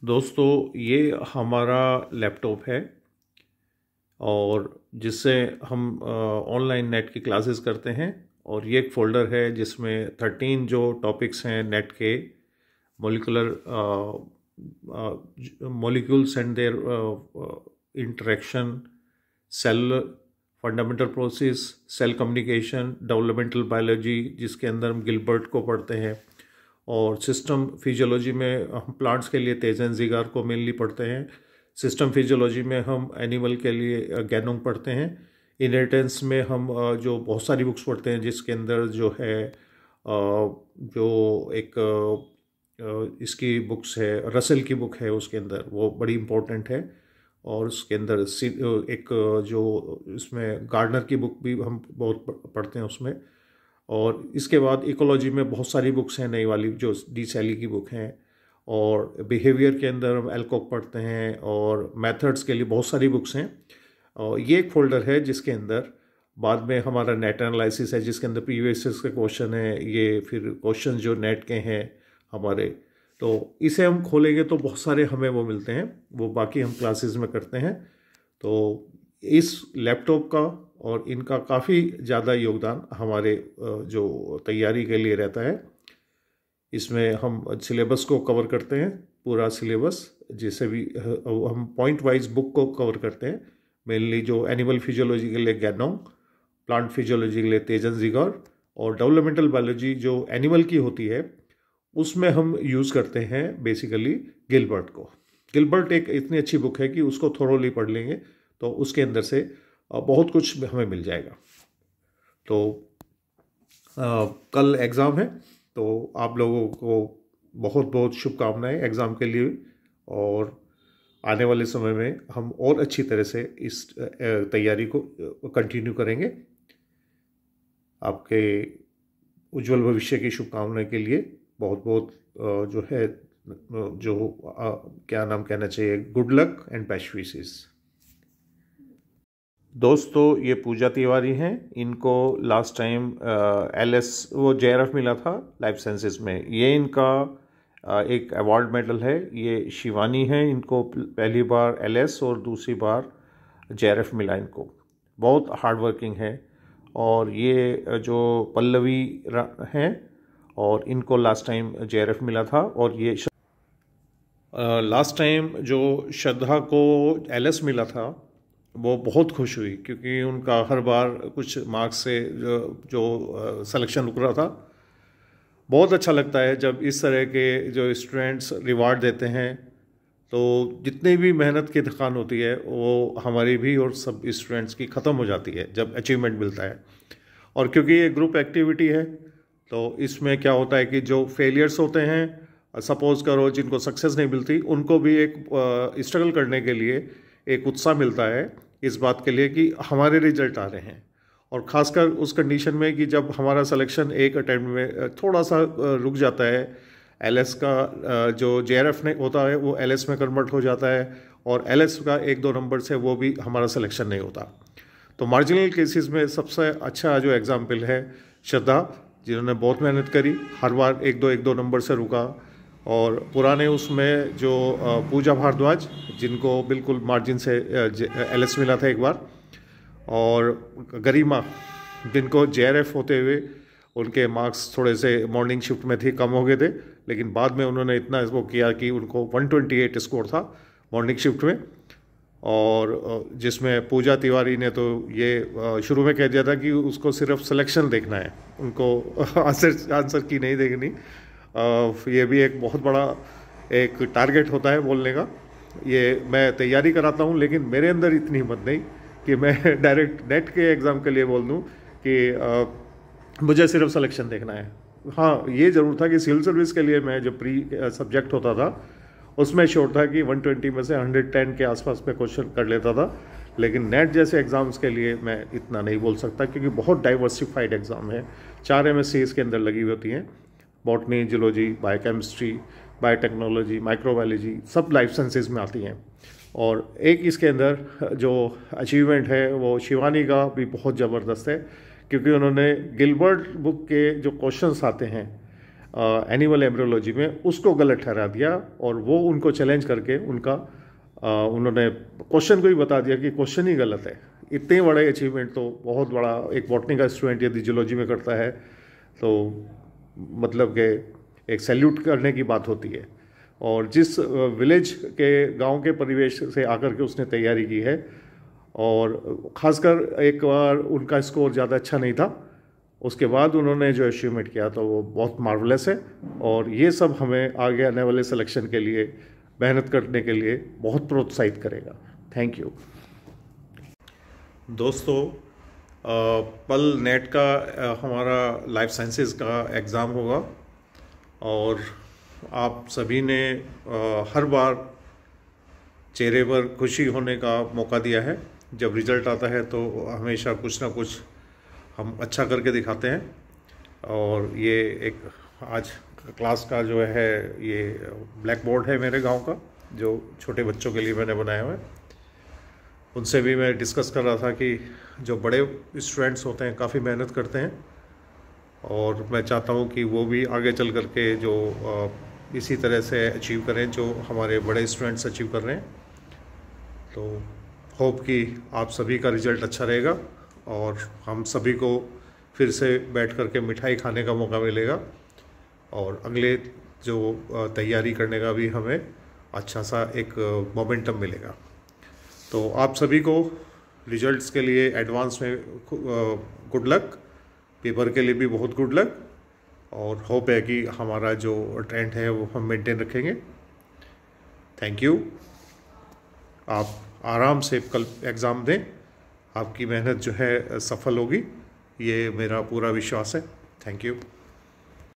दोस्तों, ये हमारा लैपटॉप है और जिससे हम ऑनलाइन नेट की क्लासेस करते हैं। और ये एक फ़ोल्डर है जिसमें 13 जो टॉपिक्स हैं नेट के, molecular molecules and their interaction, cell fundamental process, cell communication, developmental biology जिसके अंदर हम गिलबर्ट को पढ़ते हैं, और सिस्टम फिजियोलॉजी में हम प्लांट्स के लिए तेजन-ज़ीगार को मेनली पढ़ते हैं। सिस्टम फिजियोलॉजी में हम एनिमल के लिए गैनोंग पढ़ते हैं। इनहेरिटेंस में हम जो बहुत सारी बुक्स पढ़ते हैं जिसके अंदर जो है जो एक इसकी बुक्स है, रसेल की बुक है, उसके अंदर वो बड़ी इम्पोर्टेंट है। और उसके अंदर एक जो इसमें गार्डनर की बुक भी हम बहुत पढ़ते हैं उसमें। और इसके बाद इकोलॉजी में बहुत सारी बुक्स हैं नई वाली, जो डी सैली की बुक हैं। और बिहेवियर के अंदर हम एल्कोक पढ़ते हैं, और मेथड्स के लिए बहुत सारी बुक्स हैं। और ये एक फ़ोल्डर है जिसके अंदर बाद में हमारा नेट एनालिसिस है, जिसके अंदर प्रीवियस के क्वेश्चन है, ये फिर क्वेश्चन जो नेट के हैं हमारे, तो इसे हम खोलेंगे तो बहुत सारे हमें वो मिलते हैं, वो बाकी हम क्लासेस में करते हैं। तो इस लैपटॉप का और इनका काफ़ी ज़्यादा योगदान हमारे जो तैयारी के लिए रहता है। इसमें हम सिलेबस को कवर करते हैं, पूरा सिलेबस, जिसे भी हम पॉइंट वाइज बुक को कवर करते हैं। मेनली जो एनिमल फिजियोलॉजी के लिए गैनोंग, प्लांट फिजियोलॉजी के लिए तेजन-ज़ीगार, और डेवलपमेंटल बायोलॉजी जो एनिमल की होती है उसमें हम यूज़ करते हैं बेसिकली गिलबर्ट को। गिलबर्ट एक इतनी अच्छी बुक है कि उसको थोरोली पढ़ लेंगे तो उसके अंदर से बहुत कुछ हमें मिल जाएगा। तो कल एग्ज़ाम है, तो आप लोगों को बहुत बहुत शुभकामनाएं एग्ज़ाम के लिए। और आने वाले समय में हम और अच्छी तरह से इस तैयारी को कंटिन्यू करेंगे। आपके उज्जवल भविष्य की शुभकामनाएं के लिए बहुत बहुत जो है जो क्या नाम कहना चाहिए, good luck and best wishes. दोस्तों, ये पूजा तिवारी हैं। इनको लास्ट टाइम LS वो JRF मिला था लाइफ साइंसेस में। ये इनका एक अवार्ड मेडल है। ये शिवानी है, इनको पहली बार LS और दूसरी बार JRF मिला इनको। बहुत हार्ड वर्किंग है। और ये जो पल्लवी हैं, और इनको लास्ट टाइम JRF मिला था। और ये लास्ट टाइम जो श्रद्धा को LS मिला था, वो बहुत खुश हुई क्योंकि उनका हर बार कुछ मार्क्स से जो सिलेक्शन रुक रहा था। बहुत अच्छा लगता है जब इस तरह के जो स्टूडेंट्स रिवार्ड देते हैं, तो जितनी भी मेहनत की थकान होती है वो हमारी भी और सब स्टूडेंट्स की ख़त्म हो जाती है जब अचीवमेंट मिलता है। और क्योंकि ये ग्रुप एक्टिविटी है, तो इसमें क्या होता है कि जो फेलियर्स होते हैं, सपोज करो जिनको सक्सेस नहीं मिलती, उनको भी एक स्ट्रगल करने के लिए एक उत्साह मिलता है इस बात के लिए कि हमारे रिजल्ट आ रहे हैं। और ख़ासकर उस कंडीशन में कि जब हमारा सिलेक्शन एक अटेम्प्ट में थोड़ा सा रुक जाता है, LS का जो JRF ने होता है वो LS में कन्वर्ट हो जाता है, और LS का 1-2 नंबर से वो भी हमारा सिलेक्शन नहीं होता। तो मार्जिनल केसेस में सबसे अच्छा जो एग्जाम्पल है श्रद्धा, जिन्होंने बहुत मेहनत करी, हर बार 1-2 नंबर से रुका। और पुराने उसमें जो पूजा भारद्वाज, जिनको बिल्कुल मार्जिन से LS मिला था एक बार, और गरिमा, जिनको JRF होते हुए उनके मार्क्स थोड़े से मॉर्निंग शिफ्ट में थे, कम हो गए थे, लेकिन बाद में उन्होंने इतना वो किया कि उनको 128 स्कोर था मॉर्निंग शिफ्ट में। और जिसमें पूजा तिवारी ने तो ये शुरू में कह दिया था कि उसको सिर्फ सिलेक्शन देखना है, उनको आंसर की नहीं देखनी। ये भी एक बहुत बड़ा एक टारगेट होता है बोलने का। ये मैं तैयारी कराता हूँ, लेकिन मेरे अंदर इतनी हिम्मत नहीं कि मैं डायरेक्ट नेट के एग्ज़ाम के लिए बोल दूँ कि मुझे सिर्फ सिलेक्शन देखना है। हाँ, ये ज़रूर था कि सिविल सर्विस के लिए मैं जो प्री सब्जेक्ट होता था उसमें श्योर था कि 120 में से 110 के आसपास में क्वेश्चन कर लेता था, लेकिन नेट जैसे एग्ज़ाम्स के लिए मैं इतना नहीं बोल सकता क्योंकि बहुत डाइवर्सिफाइड एग्ज़ाम है। 4 MSc इसके अंदर लगी हुई होती हैं, botany, geology, biochemistry, biotechnology, microbiology, सब लाइफ साइंसेज में आती हैं। और एक इसके अंदर जो अचीवमेंट है वो शिवानी का भी बहुत ज़बरदस्त है, क्योंकि उन्होंने गिलबर्ट बुक के जो क्वेश्चंस आते हैं एनिमल एम्ब्रियोलॉजी में, उसको गलत ठहरा दिया और वो उनको चैलेंज करके उनका उन्होंने क्वेश्चन को ही बता दिया कि क्वेश्चन ही गलत है। इतने बड़े अचीवमेंट तो बहुत बड़ा एक बॉटनी का स्टूडेंट यदि जियोलॉजी में करता है तो मतलब कि एक सैल्यूट करने की बात होती है। और जिस विलेज के गांव के परिवेश से आकर के उसने तैयारी की है, और ख़ासकर एक बार उनका स्कोर ज़्यादा अच्छा नहीं था, उसके बाद उन्होंने जो अचीवमेंट किया तो वो बहुत मार्वलस है। और ये सब हमें आगे आने वाले सिलेक्शन के लिए मेहनत करने के लिए बहुत प्रोत्साहित करेगा। थैंक यू दोस्तों। कल नेट का हमारा लाइफ साइंसेस का एग्ज़ाम होगा और आप सभी ने हर बार चेहरे पर खुशी होने का मौका दिया है। जब रिज़ल्ट आता है तो हमेशा कुछ ना कुछ हम अच्छा करके दिखाते हैं। और ये एक आज क्लास का जो है ये ब्लैक बोर्ड है मेरे गांव का, जो छोटे बच्चों के लिए मैंने बनाया हुआ है। उनसे भी मैं डिस्कस कर रहा था कि जो बड़े स्टूडेंट्स होते हैं काफ़ी मेहनत करते हैं, और मैं चाहता हूँ कि वो भी आगे चल कर के जो इसी तरह से अचीव करें जो हमारे बड़े स्टूडेंट्स अचीव कर रहे हैं। तो होप कि आप सभी का रिज़ल्ट अच्छा रहेगा और हम सभी को फिर से बैठ कर के मिठाई खाने का मौका मिलेगा, और अगले जो तैयारी करने का भी हमें अच्छा सा एक मोमेंटम मिलेगा। तो आप सभी को रिजल्ट्स के लिए एडवांस में गुड लक, पेपर के लिए भी बहुत गुड लक, और होप है कि हमारा जो ट्रेंड है वो हम मेंटेन रखेंगे। Thank you. आप आराम से कल एग्ज़ाम दें, आपकी मेहनत जो है सफल होगी, ये मेरा पूरा विश्वास है। Thank you.